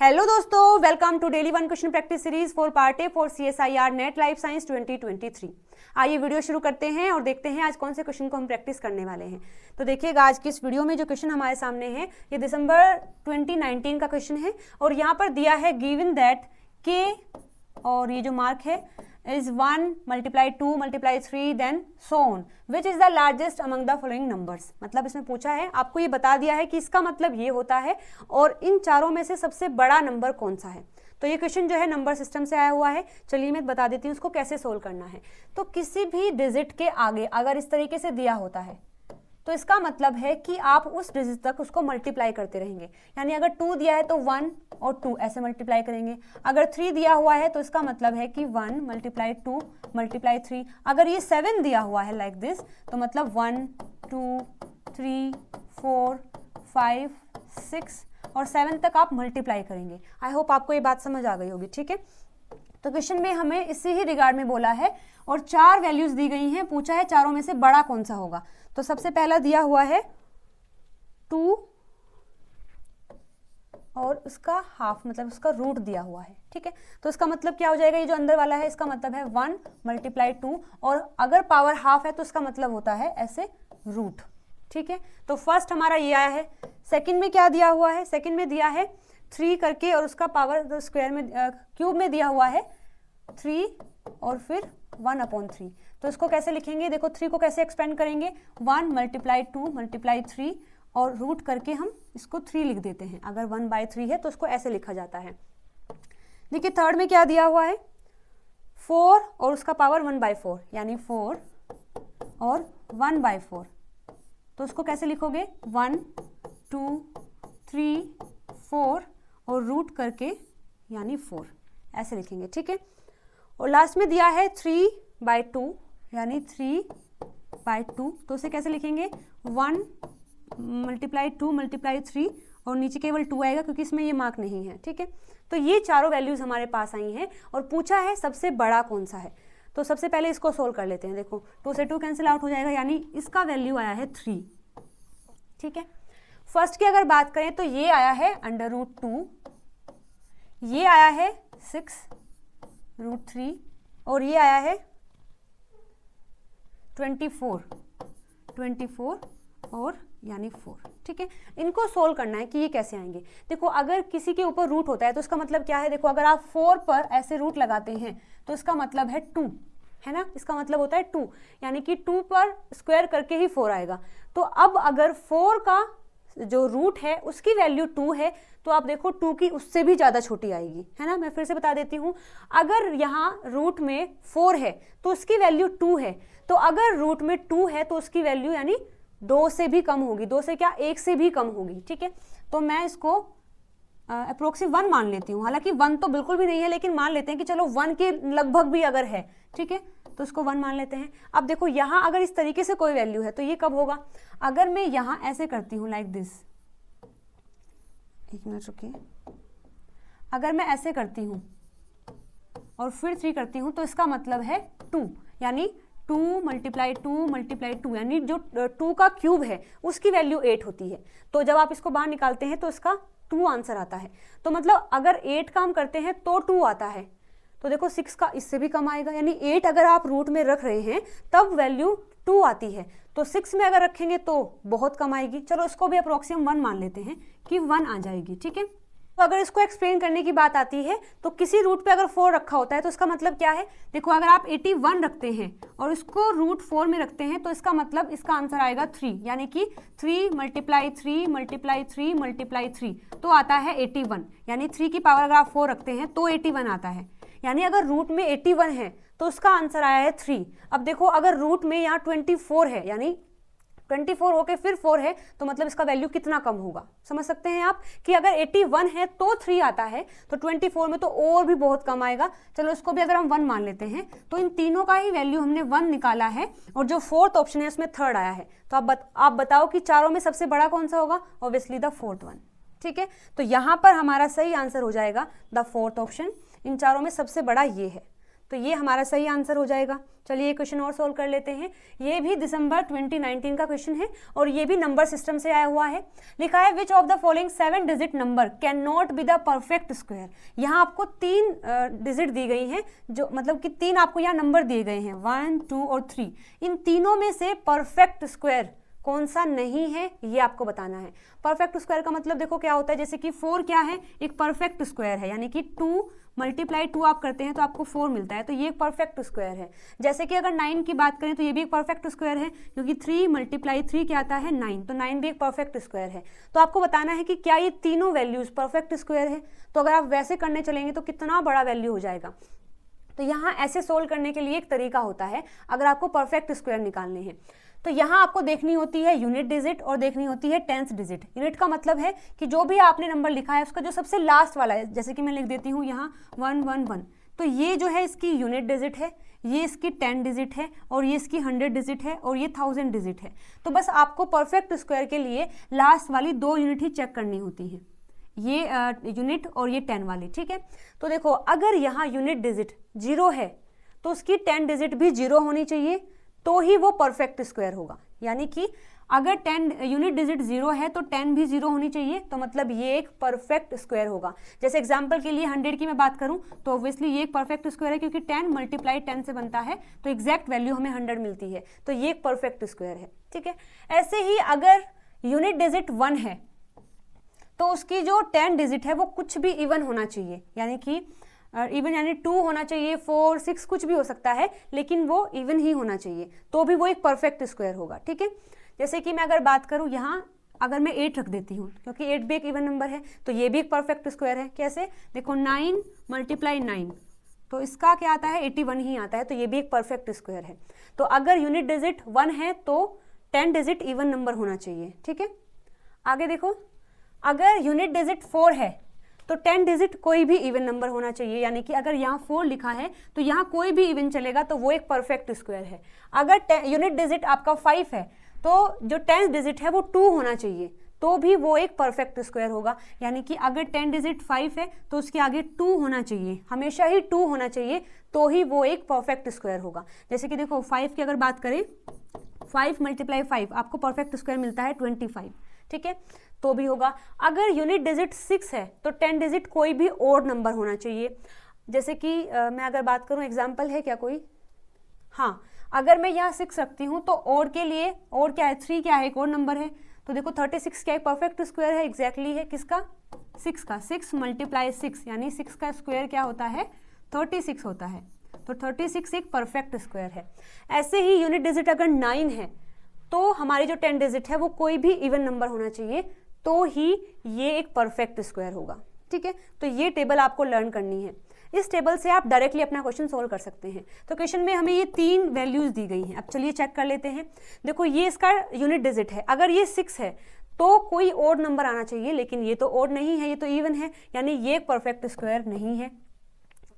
Hello दोस्तों, welcome to daily one question practice series for part A for CSIR NET life science 2023। आइए video शुरू करते हैं और देखते हैं आज कौन से क्वेश्चन को हम प्रैक्टिस करने वाले हैं। तो देखिएगा, आज की इस वीडियो में जो क्वेश्चन हमारे सामने है ये दिसंबर 2019 का क्वेश्चन है और यहाँ पर दिया है गिवन दैट के, और ये जो मार्क है is 1 multiply 2 multiply 3 then so on which is the largest among the following numbers। मतलब इसमें पूछा है, आपको ये बता दिया है कि इसका मतलब ये होता है और इन चारों में से सबसे बड़ा नंबर कौन सा है। तो ये क्वेश्चन जो है नंबर सिस्टम से आया हुआ है। चलिए मैं बता देती हूँ उसको कैसे सोल्व करना है। तो किसी भी डिजिट के आगे अगर इस तरीके से दिया होता है तो इसका मतलब है कि आप उस डिजिट तक उसको मल्टीप्लाई करते रहेंगे। यानी अगर 2 दिया है तो 1 और 2 ऐसे मल्टीप्लाई करेंगे। अगर 3 दिया हुआ है तो इसका मतलब है कि 1 मल्टीप्लाई 2 मल्टीप्लाई 3। अगर ये 7 दिया हुआ है लाइक दिस तो मतलब 1 2 3 4 5 6 और 7 तक आप मल्टीप्लाई करेंगे। आई होप आपको ये बात समझ आ गई होगी। ठीक है, तो क्वेश्चन में हमें इसी ही रिगार्ड में बोला है और 4 वैल्यूज दी गई हैं। पूछा है चारों में से बड़ा कौन सा होगा। तो सबसे पहला दिया हुआ है 2 और उसका हाफ, मतलब उसका रूट दिया हुआ है। ठीक है, तो इसका मतलब क्या हो जाएगा, ये जो अंदर वाला है इसका मतलब है 1 मल्टीप्लाई 2 और अगर पावर हाफ है तो इसका मतलब होता है ऐसे रूट। ठीक है, तो फर्स्ट हमारा ये आया है। सेकंड में क्या दिया हुआ है, सेकंड में दिया है 3 करके और उसका पावर स्क्वायर में क्यूब में दिया हुआ है 3 और फिर 1/3। तो इसको कैसे लिखेंगे, देखो 3 को कैसे एक्सपेंड करेंगे, 1 मल्टीप्लाई 2 मल्टीप्लाई 3 और रूट करके हम इसको 3 लिख देते हैं। अगर 1/3 है तो उसको ऐसे लिखा जाता है। देखिए थर्ड में क्या दिया हुआ है 4 और उसका पावर 1/4 यानी 4 और 1/4। तो उसको कैसे लिखोगे 1 2 3 4 और रूट करके यानी 4 ऐसे लिखेंगे। ठीक है, और लास्ट में दिया है 3/2 यानी 3/2। तो उसे कैसे लिखेंगे 1 मल्टीप्लाई 2 मल्टीप्लाई 3 और नीचे केवल 2 आएगा क्योंकि इसमें ये मार्क नहीं है। ठीक है, तो ये चारों वैल्यूज हमारे पास आई हैं और पूछा है सबसे बड़ा कौन सा है। तो सबसे पहले इसको सोल्व कर लेते हैं। देखो 2 से 2 कैंसिल आउट हो जाएगा यानी इसका वैल्यू आया है 3। ठीक है, फर्स्ट की अगर बात करें तो ये आया है √2, ये आया है 6√3 और ये आया है 24 और यानी 4। ठीक है, इनको सोल्व करना है कि ये कैसे आएंगे। देखो अगर किसी के ऊपर रूट होता है तो इसका मतलब क्या है, देखो अगर आप 4 पर ऐसे रूट लगाते हैं तो इसका मतलब है 2, है ना, इसका मतलब होता है 2 यानी कि 2 पर स्क्वायर करके ही 4 आएगा। तो अब अगर 4 का जो रूट है उसकी वैल्यू 2 है तो आप देखो 2 की उससे भी ज़्यादा छोटी आएगी, है ना। मैं फिर से बता देती हूँ, अगर यहाँ रूट में 4 है तो उसकी वैल्यू 2 है। तो अगर रूट में 2 है तो उसकी वैल्यू यानी 2 से भी कम होगी, 2 से क्या 1 से भी कम होगी। ठीक है, तो मैं इसको अप्रोक्सीमेट 1 मान लेती हूँ। हालांकि 1 तो बिल्कुल भी नहीं है लेकिन मान लेते हैं कि चलो 1 के लगभग भी अगर है, ठीक है, तो इसको 1 मान लेते हैं। अब देखो यहाँ अगर इस तरीके से कोई वैल्यू है तो ये कब होगा, अगर मैं यहाँ ऐसे करती हूँ लाइक दिस, एक मिनट रुकिए, अगर मैं ऐसे करती हूँ और फिर 3 करती हूँ तो इसका मतलब है 2 यानी 2 मल्टीप्लाई 2 मल्टीप्लाई 2 यानी जो 2 का क्यूब है उसकी वैल्यू 8 होती है। तो जब आप इसको बाहर निकालते हैं तो इसका 2 आंसर आता है। तो मतलब अगर 8 का हम करते हैं तो 2 आता है। तो देखो 6 का इससे भी कम आएगा यानी 8 अगर आप रूट में रख रहे हैं तब वैल्यू 2 आती है। तो 6 में अगर रखेंगे तो बहुत कम आएगी। चलो इसको भी अप्रोक्सीमेट 1 मान लेते हैं कि 1 आ जाएगी। ठीक है, तो अगर इसको एक्सप्लेन करने की बात आती है तो किसी रूट पे अगर 4 रखा होता है तो इसका मतलब क्या है, देखो अगर आप 81 रखते हैं और इसको रूट 4 में रखते हैं तो इसका मतलब इसका आंसर आएगा 3 यानी कि 3 मल्टीप्लाई 3 मल्टीप्लाई 3 मल्टीप्लाई 3 तो आता है 81 यानी 3 की पावर अगर आप 4 रखते हैं तो 81 आता है। यानी अगर रूट में 81 है तो उसका आंसर आया है 3। अब देखो अगर रूट में यहाँ 24 है यानी 24 होके फिर 4 है तो मतलब इसका वैल्यू कितना कम होगा, समझ सकते हैं आप कि अगर 81 है तो 3 आता है तो 24 में तो और भी बहुत कम आएगा। चलो इसको भी अगर हम 1 मान लेते हैं तो इन तीनों का ही वैल्यू हमने 1 निकाला है और जो 4th ऑप्शन है उसमें 3rd आया है। तो आप बताओ कि चारों में सबसे बड़ा कौन सा होगा, ऑब्वियसली द 4th वन। ठीक है, तो यहाँ पर हमारा सही आंसर हो जाएगा द 4th ऑप्शन। इन चारों में सबसे बड़ा ये है। तो ये हमारा सही आंसर हो जाएगा। चलिए एक क्वेश्चन और सोल्व कर लेते हैं। ये भी दिसंबर 2019 का क्वेश्चन है और ये भी नंबर सिस्टम से आया हुआ है। लिखा है which of the following 7 digit number can not be the perfect square. यहाँ आपको 3 डिजिट दी गई हैं, जो मतलब कि 3 आपको यहाँ नंबर दिए गए हैं 1, 2 और 3। इन तीनों में से परफेक्ट स्क्वायर कौन सा नहीं है ये आपको बताना है। परफेक्ट स्क्वायर का मतलब देखो क्या होता है, जैसे कि 4 क्या है, एक परफेक्ट स्क्वायर है, यानी कि 2 मल्टीप्लाई 2 आप करते हैं तो आपको 4 मिलता है, तो ये एक परफेक्ट स्क्वायर है। जैसे कि अगर 9 की बात करें तो ये भी एक परफेक्ट स्क्वायर है, क्योंकि 3 मल्टीप्लाई 3 क्या आता है 9, तो 9 भी एक परफेक्ट स्क्वायर है। तो आपको बताना है कि क्या ये तीनों वैल्यूज परफेक्ट स्क्वायर है। तो अगर आप वैसे करने चलेंगे तो कितना बड़ा वैल्यू हो जाएगा। तो यहाँ ऐसे सोल्व करने के लिए एक तरीका होता है, अगर आपको परफेक्ट स्क्वायर निकालने हैं तो यहाँ आपको देखनी होती है यूनिट डिजिट और देखनी होती है टेंथ डिजिट। यूनिट का मतलब है कि जो भी आपने नंबर लिखा है उसका जो सबसे लास्ट वाला है, जैसे कि मैं लिख देती हूँ यहाँ 111, तो ये जो है इसकी यूनिट डिजिट है, ये इसकी 10 डिजिट है और ये इसकी 100 डिजिट है और ये 1000 डिजिट है। तो बस आपको परफेक्ट स्क्वायर के लिए लास्ट वाली 2 यूनिट ही चेक करनी होती है, ये यूनिट और ये 10 वाली, ठीक है। तो देखो अगर यहाँ यूनिट डिजिट 0 है तो उसकी 10 डिजिट भी 0 होनी चाहिए, तो ही वो परफेक्ट स्क्वायर होगा। यानी कि अगर 10 यूनिट डिजिट 0 है तो 10 भी 0 होनी चाहिए, तो मतलब ये एक परफेक्ट स्क्वायर होगा। जैसे एग्जांपल के लिए 100 की मैं बात करूं तो ऑब्वियसली ये एक परफेक्ट स्क्वायर है, क्योंकि 10 मल्टीप्लाई 10 से बनता है तो एग्जैक्ट वैल्यू हमें 100 मिलती है, तो ये एक परफेक्ट स्क्वायर है, ठीक है। ऐसे ही अगर यूनिट डिजिट 1 है तो उसकी जो 10 डिजिट है वो कुछ भी इवन होना चाहिए, यानी कि इवन यानी 2 होना चाहिए, 4, 6 कुछ भी हो सकता है, लेकिन वो इवन ही होना चाहिए, तो भी वो एक परफेक्ट स्क्वायर होगा, ठीक है। जैसे कि मैं अगर बात करूँ यहाँ, अगर मैं 8 रख देती हूँ, क्योंकि 8 भी एक इवन नंबर है, तो ये भी एक परफेक्ट स्क्वायर है। कैसे, देखो 9 मल्टीप्लाई 9, तो इसका क्या आता है 81 ही आता है, तो ये भी एक परफेक्ट स्क्वायर है। तो अगर यूनिट डिजिट 1 है तो 10 डिजिट इवन नंबर होना चाहिए, ठीक है। आगे देखो, अगर यूनिट डिजिट 4 है तो 10 डिजिट कोई भी इवन नंबर होना चाहिए, यानी कि अगर यहाँ 4 लिखा है तो यहाँ कोई भी इवन चलेगा, तो वो एक परफेक्ट स्क्वायर है। अगर यूनिट डिजिट आपका 5 है तो जो 10 डिजिट है वो 2 होना चाहिए, तो भी वो एक परफेक्ट स्क्वायर होगा। यानी कि अगर 10 डिजिट 5 है तो उसके आगे 2 होना चाहिए, हमेशा ही 2 होना चाहिए, तो ही वो एक परफेक्ट स्क्वायर होगा। जैसे कि देखो 5 की अगर बात करें, 5 मल्टीप्लाई 5 आपको परफेक्ट स्क्वायर मिलता है 25, ठीक है, तो भी होगा। अगर यूनिट डिजिट 6 है तो 10 डिजिट कोई भी ओड नंबर होना चाहिए। जैसे कि मैं अगर बात करूं, एग्जांपल है क्या कोई, हाँ, अगर मैं यहाँ 6 रखती हूँ तो ओड के लिए, ओड क्या है 3 क्या है, एक ओड नंबर है, तो देखो 36 क्या एक परफेक्ट स्क्वायर है, एग्जैक्टली है किसका, 6 का। 6 मल्टीप्लाई 6 यानी 6 का स्क्वायर क्या होता है 36 होता है, तो 36 एक परफेक्ट स्क्वायर है। ऐसे ही यूनिट डिजिट अगर 9 है तो हमारी जो 10 डिजिट है वो कोई भी इवन नंबर होना चाहिए, तो ही ये एक परफेक्ट स्क्वायर होगा, ठीक है। तो ये टेबल आपको लर्न करनी है, इस टेबल से आप डायरेक्टली अपना क्वेश्चन सोल्व कर सकते हैं। तो क्वेश्चन में हमें ये 3 वैल्यूज दी गई हैं, अब चलिए चेक कर लेते हैं। देखो ये इसका यूनिट डिजिट है, अगर ये 6 है तो कोई ओड नंबर आना चाहिए, लेकिन ये तो ओड नहीं है, ये तो इवन है, यानी ये एक परफेक्ट स्क्वायर नहीं है।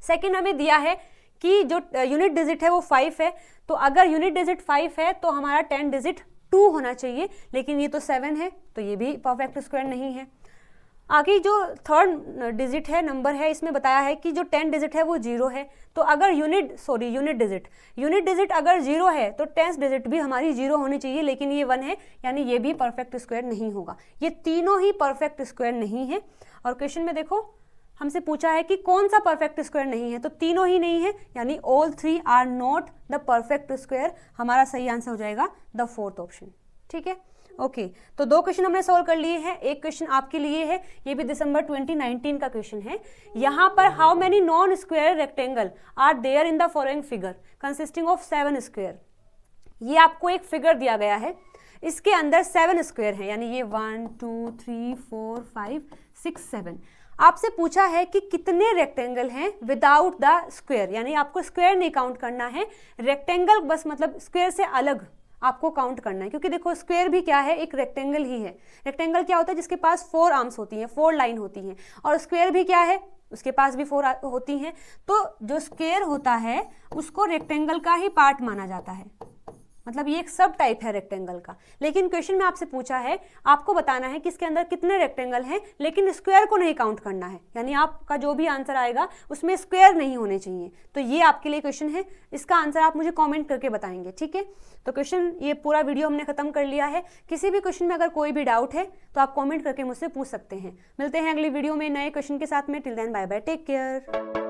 सेकेंड हमें दिया है कि जो यूनिट डिजिट है वो 5 है, तो अगर यूनिट डिजिट 5 है तो हमारा 10 डिजिट 2 होना चाहिए, लेकिन ये तो 7 है, तो ये भी परफेक्ट स्क्वायर नहीं है। आगे जो थर्ड डिजिट है, नंबर है, इसमें बताया है कि जो 10 डिजिट है वो 0 है, तो अगर यूनिट डिजिट अगर 0 है तो 10th डिजिट भी हमारी 0 होनी चाहिए, लेकिन ये 1 है, यानी ये भी परफेक्ट स्क्वायर नहीं होगा। ये तीनों ही परफेक्ट स्क्वायर नहीं है। और क्वेश्चन में देखो हमसे पूछा है कि कौन सा परफेक्ट स्क्वायर नहीं है, तो तीनों ही नहीं है, यानी all 3 are not the perfect square. हमारा सही आंसर हो जाएगा द 4th ऑप्शन, ठीक है। ओके, तो 2 क्वेश्चन हमने सॉल्व कर लिए हैं, एक क्वेश्चन आपके लिए है, ये भी दिसंबर 2019 का क्वेश्चन है। यहाँ पर how many non square rectangle are there in the following figure consisting of 7 square. ये आपको एक फिगर दिया गया है, इसके अंदर 7 स्क्वायर है, यानी ये 1 2 3 4 5 6 7। आपसे पूछा है कि कितने रेक्टेंगल हैं विदाउट द स्क्वायर, यानी आपको स्क्वायर नहीं काउंट करना है, रेक्टेंगल बस मतलब स्क्वायर से अलग आपको काउंट करना है। क्योंकि देखो स्क्वायर भी क्या है, एक रेक्टेंगल ही है। रेक्टेंगल क्या होता है, जिसके पास 4 आर्म्स होती हैं, 4 लाइन होती हैं, और स्क्वायर भी क्या है, उसके पास भी 4 होती हैं। तो जो स्क्वायर होता है उसको रेक्टेंगल का ही पार्ट माना जाता है, मतलब ये एक सब टाइप है रेक्टेंगल का। लेकिन क्वेश्चन में आपसे पूछा है, आपको बताना है कि इसके अंदर कितने रेक्टेंगल हैं, लेकिन स्क्वायर को नहीं काउंट करना है, यानी आपका जो भी आंसर आएगा उसमें स्क्वायर नहीं होने चाहिए। तो ये आपके लिए क्वेश्चन है, इसका आंसर आप मुझे कॉमेंट करके बताएंगे, ठीक है। तो क्वेश्चन, ये पूरा वीडियो हमने खत्म कर लिया है। किसी भी क्वेश्चन में अगर कोई भी डाउट है तो आप कॉमेंट करके मुझसे पूछ सकते हैं। मिलते हैं अगली वीडियो में नए क्वेश्चन के साथ में। Till then bye bye, take care.